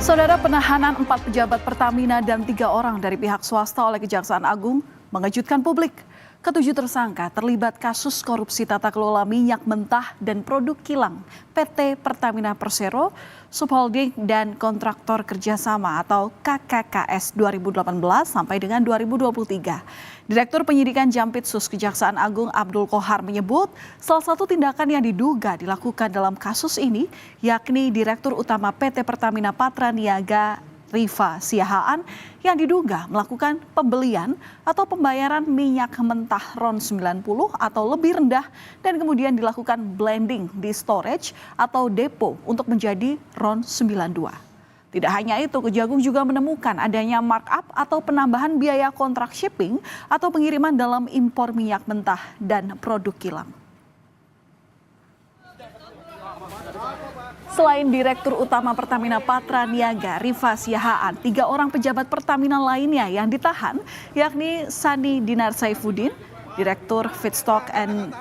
Saudara, penahanan 4 pejabat Pertamina dan 3 orang dari pihak swasta oleh Kejaksaan Agung mengejutkan publik. Ketujuh tersangka terlibat kasus korupsi tata kelola minyak mentah dan produk kilang PT Pertamina Persero, Subholding dan Kontraktor Kerjasama atau KKKS 2018 sampai dengan 2023. Direktur Penyidikan Jampitsus Kejaksaan Agung Abdul Qohar menyebut salah satu tindakan yang diduga dilakukan dalam kasus ini yakni Direktur Utama PT Pertamina Patraniaga Rifa Siahaan yang diduga melakukan pembelian atau pembayaran minyak mentah RON 90 atau lebih rendah dan kemudian dilakukan blending di storage atau depo untuk menjadi RON 92. Tidak hanya itu, Kejagung juga menemukan adanya markup atau penambahan biaya kontrak shipping atau pengiriman dalam impor minyak mentah dan produk kilang. Selain Direktur Utama Pertamina Patraniaga Rifa Siahaan, 3 orang pejabat Pertamina lainnya yang ditahan yakni Sani Dinar Saifuddin, Direktur Feedstock and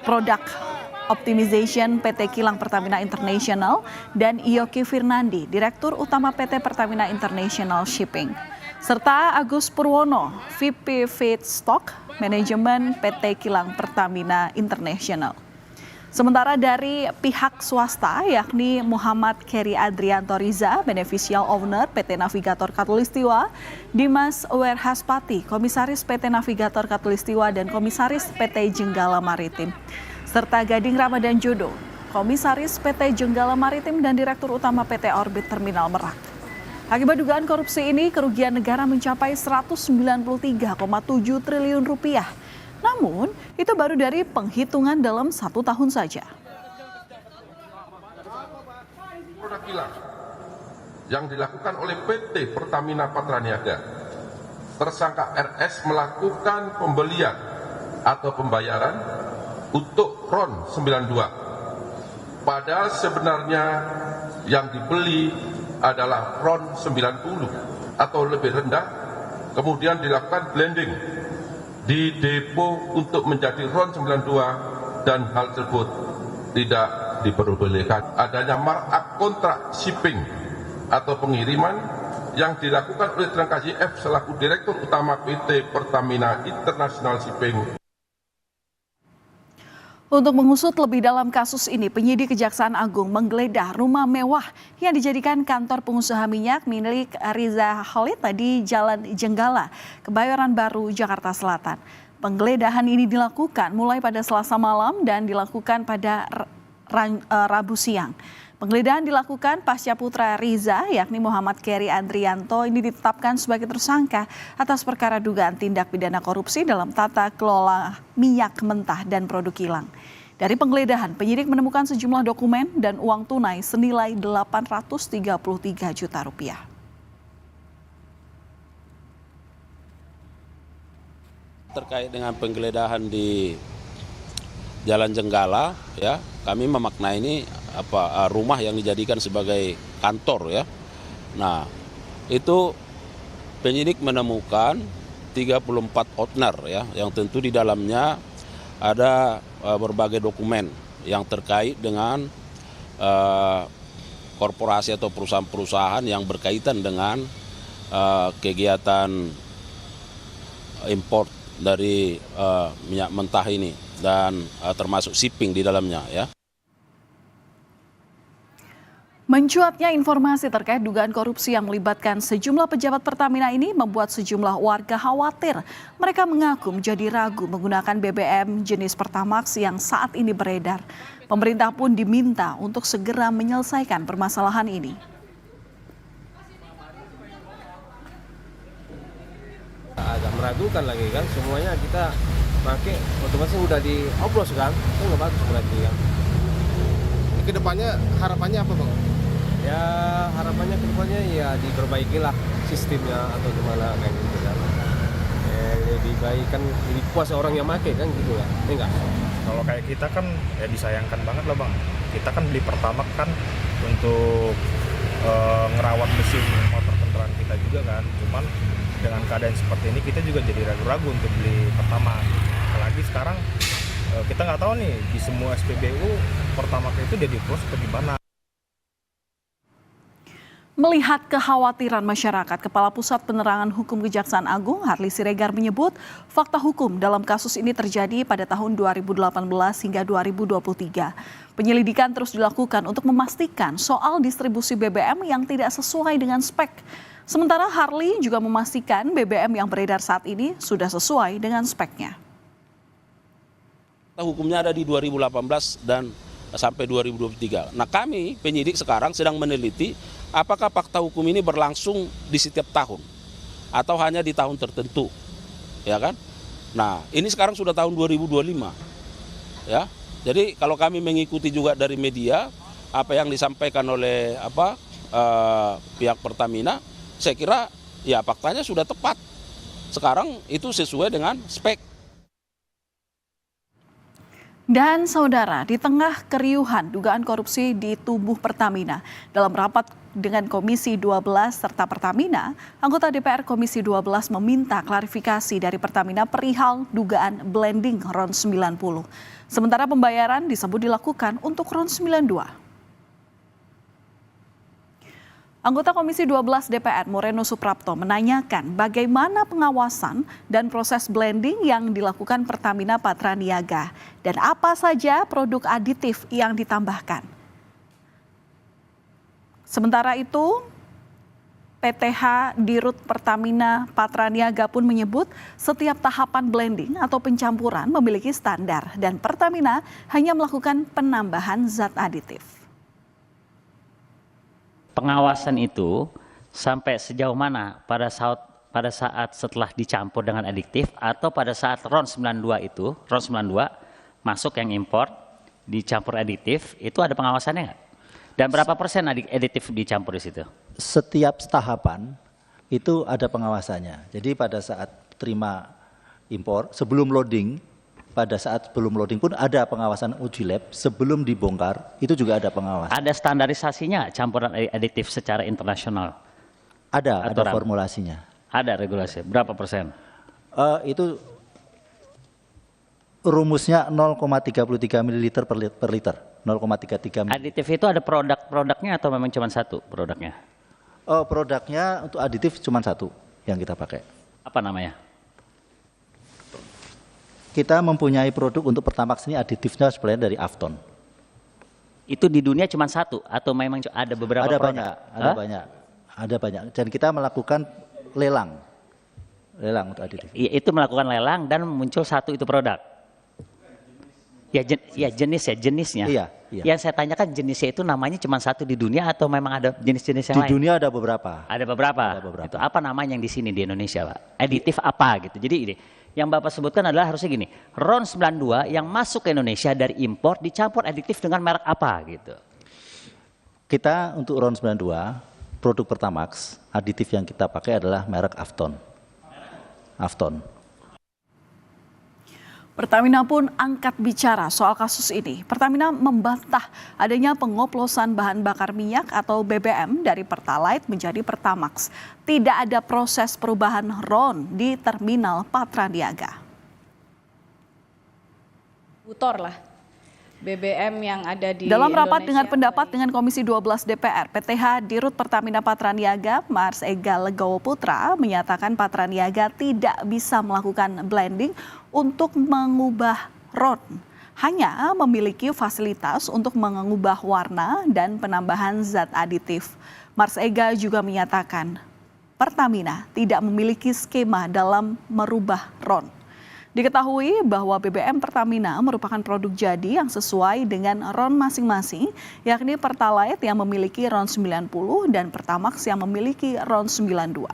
Product Optimization PT Kilang Pertamina International, dan Yoki Firnandi, Direktur Utama PT Pertamina International Shipping, serta Agus Purwono, VP Feedstock Manajemen PT Kilang Pertamina International. Sementara dari pihak swasta yakni Muhammad Keri Adrianto Riza, Beneficial Owner PT Navigator Katulistiwa, Dimas Werhaspati, Komisaris PT Navigator Katulistiwa dan Komisaris PT Jenggala Maritim, serta Gading Ramadan Jodo, Komisaris PT Jenggala Maritim dan Direktur Utama PT Orbit Terminal Merak. Akibat dugaan korupsi ini, kerugian negara mencapai 193,7 triliun rupiah. Namun, itu baru dari penghitungan dalam 1 tahun saja. Produk kilang yang dilakukan oleh PT Pertamina Patraniaga, tersangka RS melakukan pembelian atau pembayaran untuk RON 92. Padahal sebenarnya yang dibeli adalah RON 90 atau lebih rendah, kemudian dilakukan blending di depo untuk menjadi RON 92 dan hal tersebut tidak diperbolehkan. Adanya markup kontrak shipping atau pengiriman yang dilakukan oleh tersangka YF selaku Direktur Utama PT Pertamina International Shipping. Untuk mengusut lebih dalam kasus ini, penyidik Kejaksaan Agung menggeledah rumah mewah yang dijadikan kantor pengusaha minyak milik Riza Khalid di Jalan Jenggala, Kebayoran Baru, Jakarta Selatan. Penggeledahan ini dilakukan mulai pada Selasa malam dan dilakukan pada Rabu siang. Penggeledahan dilakukan pasca putra Riza, yakni Muhammad Keri Adrianto, ini ditetapkan sebagai tersangka atas perkara dugaan tindak pidana korupsi dalam tata kelola minyak mentah dan produk kilang. Dari penggeledahan, penyidik menemukan sejumlah dokumen dan uang tunai senilai 833 juta rupiah. Terkait dengan penggeledahan di Jalan Jenggala, ya, kami memaknai ini rumah yang dijadikan sebagai kantor, ya. Nah, itu penyidik menemukan 34 outner, ya, yang tentu di dalamnya ada berbagai dokumen yang terkait dengan korporasi atau perusahaan-perusahaan yang berkaitan dengan kegiatan import dari minyak mentah ini dan termasuk shipping di dalamnya, ya. Mencuatnya informasi terkait dugaan korupsi yang melibatkan sejumlah pejabat Pertamina ini membuat sejumlah warga khawatir. Mereka mengaku menjadi ragu menggunakan BBM jenis Pertamax yang saat ini beredar. Pemerintah pun diminta untuk segera menyelesaikan permasalahan ini. Agak meragukan lagi kan, semuanya kita pakai otomatis udah dioplos kan, itu nggak bagus berarti kan. Kedepannya harapannya apa Bang? Ya harapannya kedepannya ya diperbaikilah sistemnya atau gimana kayak gitu kan. Lebih baik kan, lebih puas orang yang pakai kan gitu ya, ini enggak? Kalau kayak kita kan ya disayangkan banget lah Bang. Kita kan beli Pertamax kan untuk ngerawat mesin motor kendaraan kita juga kan. Cuman dengan keadaan seperti ini kita juga jadi ragu-ragu untuk beli Pertamax. Apalagi sekarang kita nggak tahu nih di semua SPBU Pertamax itu jadi plus atau gimana. Melihat kekhawatiran masyarakat, Kepala Pusat Penerangan Hukum Kejaksaan Agung Harli Siregar menyebut fakta hukum dalam kasus ini terjadi pada tahun 2018 hingga 2023. Penyelidikan terus dilakukan untuk memastikan soal distribusi BBM yang tidak sesuai dengan spek. Sementara Harli juga memastikan BBM yang beredar saat ini sudah sesuai dengan speknya. Hukumnya ada di 2018 dan sampai 2023. Nah, kami penyidik sekarang sedang meneliti apakah fakta hukum ini berlangsung di setiap tahun atau hanya di tahun tertentu, ya kan? Nah, ini sekarang sudah tahun 2025, ya. Jadi kalau kami mengikuti juga dari media apa yang disampaikan oleh pihak Pertamina, saya kira ya faktanya sudah tepat. Sekarang itu sesuai dengan spek. Dan saudara, di tengah keriuhan dugaan korupsi di tubuh Pertamina, dalam rapat dengan Komisi 12 serta Pertamina, anggota DPR Komisi 12 meminta klarifikasi dari Pertamina perihal dugaan blending RON 90. Sementara pembayaran disebut dilakukan untuk RON 92. Anggota Komisi 12 DPR Moreno Suprapto menanyakan bagaimana pengawasan dan proses blending yang dilakukan Pertamina Patraniaga dan apa saja produk aditif yang ditambahkan. Sementara itu, PTH Dirut Pertamina Patraniaga pun menyebut setiap tahapan blending atau pencampuran memiliki standar dan Pertamina hanya melakukan penambahan zat aditif. Pengawasan itu sampai sejauh mana pada saat setelah dicampur dengan adiktif atau pada saat RON 92 masuk yang impor dicampur adiktif itu ada pengawasannya nggak? Dan berapa persen aditif dicampur di situ? Setiap tahapan itu ada pengawasannya. Jadi pada saat terima impor sebelum loading, pada saat belum loading pun ada pengawasan uji lab, sebelum dibongkar itu juga ada pengawasan. Ada standarisasinya campuran aditif secara internasional? Ada formulasinya. Ada regulasi, berapa persen? Itu rumusnya 0,33 ml per liter. 0,33 ml. Aditif itu ada produk-produknya atau memang cuma satu produknya? Produknya untuk aditif cuma satu yang kita pakai. Apa namanya? Kita mempunyai produk untuk Pertamax ini aditifnya sebenarnya dari Afton. Itu di dunia cuma satu atau memang ada beberapa produk? Ada banyak. Dan kita melakukan lelang untuk aditif. Itu melakukan lelang dan muncul satu itu produk. Jenisnya. Iya. Yang saya tanyakan jenisnya itu namanya cuma satu di dunia atau memang ada jenis-jenis yang lain? Di dunia ada beberapa. Ada beberapa. Itu apa namanya yang di sini di Indonesia, Pak? Aditif apa gitu. Jadi ini yang Bapak sebutkan adalah harusnya gini, RON 92 yang masuk ke Indonesia dari impor dicampur aditif dengan merek apa gitu. Kita untuk RON 92, produk Pertamax, aditif yang kita pakai adalah merek Afton. Pertamina pun angkat bicara soal kasus ini. Pertamina membantah adanya pengoplosan bahan bakar minyak atau BBM dari Pertalite menjadi Pertamax. Tidak ada proses perubahan RON di terminal Patraniaga. Butor lah BBM yang ada di dalam rapat Indonesia, dengan pendapat dengan Komisi 12 DPR, PTH Dirut Pertamina Patraniaga, Mars Ega Legowo Putra, menyatakan Patraniaga tidak bisa melakukan blending untuk mengubah RON. Hanya memiliki fasilitas untuk mengubah warna dan penambahan zat aditif. Mars Ega juga menyatakan Pertamina tidak memiliki skema dalam merubah RON. Diketahui bahwa BBM Pertamina merupakan produk jadi yang sesuai dengan RON masing-masing, yakni Pertalite yang memiliki RON 90 dan Pertamax yang memiliki RON 92.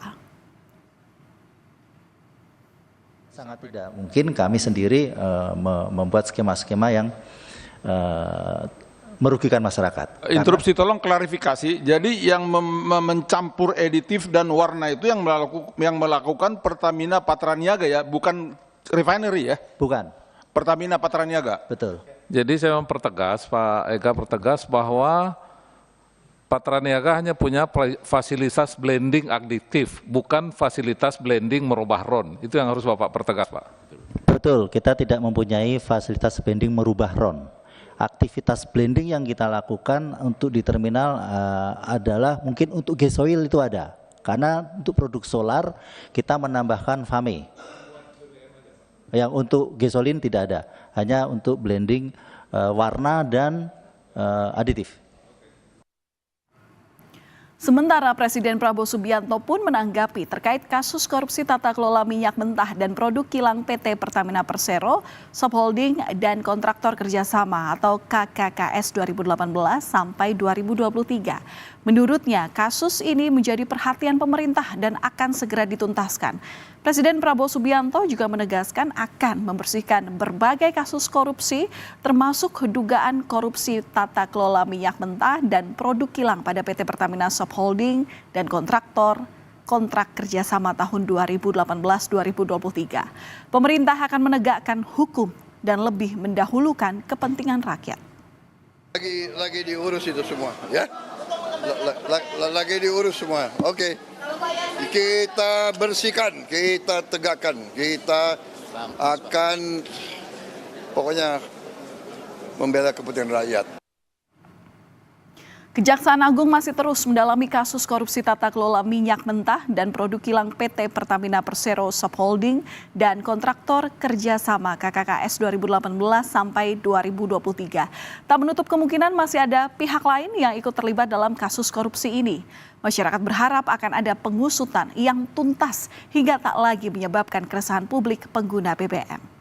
Sangat tidak mungkin kami sendiri membuat skema-skema yang merugikan masyarakat. Interupsi, tolong klarifikasi. Jadi yang mencampur aditif dan warna itu yang melakukan Pertamina Patraniaga ya, bukan refinery ya? Bukan. Pertamina Patraniaga. Betul. Jadi saya mempertegas, Pak Ega pertegas bahwa Patraniaga hanya punya fasilitas blending aditif, bukan fasilitas blending merubah RON. Itu yang harus Bapak pertegas, Pak. Betul, kita tidak mempunyai fasilitas blending merubah RON. aktivitas blending yang kita lakukan untuk di terminal adalah mungkin untuk gas oil itu ada. Karena untuk produk solar kita menambahkan FAME. Yang untuk gasolin tidak ada, hanya untuk blending warna dan aditif. Sementara Presiden Prabowo Subianto pun menanggapi terkait kasus korupsi tata kelola minyak mentah dan produk kilang PT Pertamina Persero, Subholding dan Kontraktor Kerjasama atau KKKS 2018 sampai 2023. Menurutnya, kasus ini menjadi perhatian pemerintah dan akan segera dituntaskan. Presiden Prabowo Subianto juga menegaskan akan membersihkan berbagai kasus korupsi, termasuk dugaan korupsi tata kelola minyak mentah dan produk kilang pada PT Pertamina Subholding dan kontraktor kontrak kerjasama tahun 2018-2023. Pemerintah akan menegakkan hukum dan lebih mendahulukan kepentingan rakyat. Lagi diurus itu semua, ya. Lagi diurus semua. Oke. Kita bersihkan, kita tegakkan, kita akan pokoknya membela kepentingan rakyat. Kejaksaan Agung masih terus mendalami kasus korupsi tata kelola minyak mentah dan produk kilang PT Pertamina Persero Subholding dan kontraktor kerjasama KKKS 2018 sampai 2023. Tak menutup kemungkinan masih ada pihak lain yang ikut terlibat dalam kasus korupsi ini. Masyarakat berharap akan ada pengusutan yang tuntas hingga tak lagi menyebabkan keresahan publik pengguna BBM.